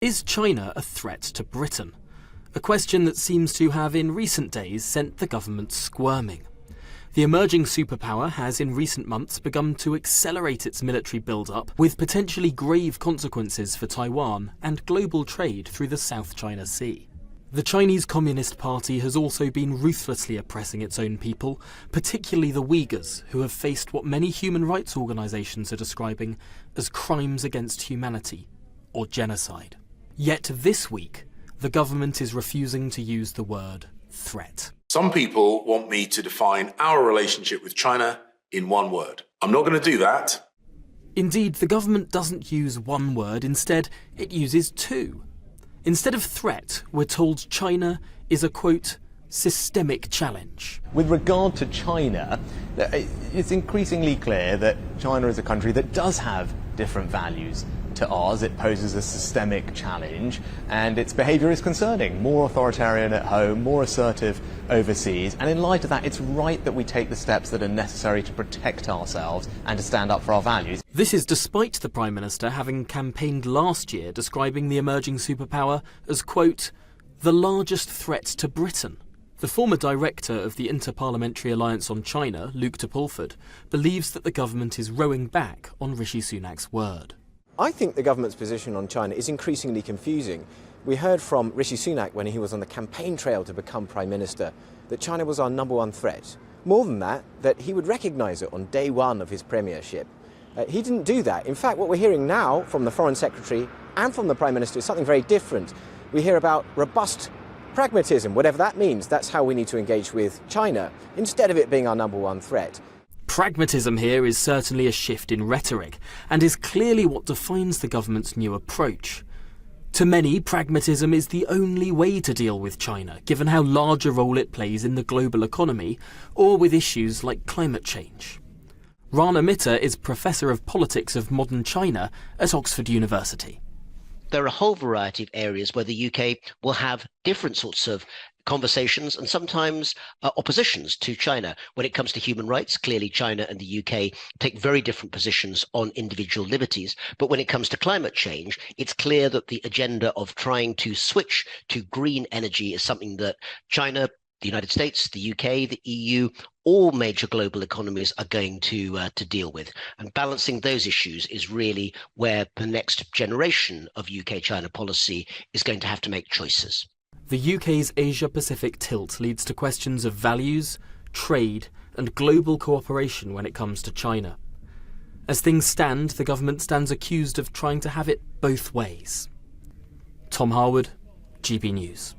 Is China a threat to Britain? A question that seems to have in recent days sent the government squirming. The emerging superpower has in recent months begun to accelerate its military build-up, with potentially grave consequences for Taiwan and global trade through the South China Sea. The Chinese Communist Party has also been ruthlessly oppressing its own people, particularly the Uyghurs, who have faced what many human rights organisations are describing as crimes against humanity, or genocide. Yet this week, the government is refusing to use the word threat. Some people want me to define our relationship with China in one word. I'm not going to do that. Indeed, the government doesn't use one word, instead it uses two. Instead of threat, we're told China is a, quote, systemic challenge. With regard to China, it's increasingly clear that China is a country that does have different values to ours. It poses a systemic challenge, and its behaviour is concerning. More authoritarian at home, more assertive overseas, and in light of that, it's right that we take the steps that are necessary to protect ourselves and to stand up for our values. This is despite the Prime Minister having campaigned last year describing the emerging superpower as, quote, the largest threat to Britain. The former director of the Inter-Parliamentary Alliance on China, Luke de Pulford, believes that the government is rowing back on Rishi Sunak's word. I think the government's position on China is increasingly confusing. We heard from Rishi Sunak when he was on the campaign trail to become Prime Minister that China was our #1 threat. More than that he would recognise it on day one of his premiership. He didn't do that. In fact, what we're hearing now from the Foreign Secretary and from the Prime Minister is something very different. We hear about robust pragmatism, whatever that means. That's how we need to engage with China, instead of it being our #1 threat. Pragmatism here is certainly a shift in rhetoric, and is clearly what defines the government's new approach. To many, pragmatism is the only way to deal with China, given how large a role it plays in the global economy, or with issues like climate change. Rana Mitter is Professor of Politics of Modern China at Oxford University. There are a whole variety of areas where the UK will have different sorts of conversations and sometimes oppositions to China. When it comes to human rights, clearly China and the UK take very different positions on individual liberties. But when it comes to climate change, it's clear that the agenda of trying to switch to green energy is something that China, the United States, the UK, the EU, all major global economies are going to deal with. And balancing those issues is really where the next generation of UK-China policy is going to have to make choices. The UK's Asia-Pacific tilt leads to questions of values, trade and global cooperation when it comes to China. As things stand, the government stands accused of trying to have it both ways. Tom Harwood, GB News.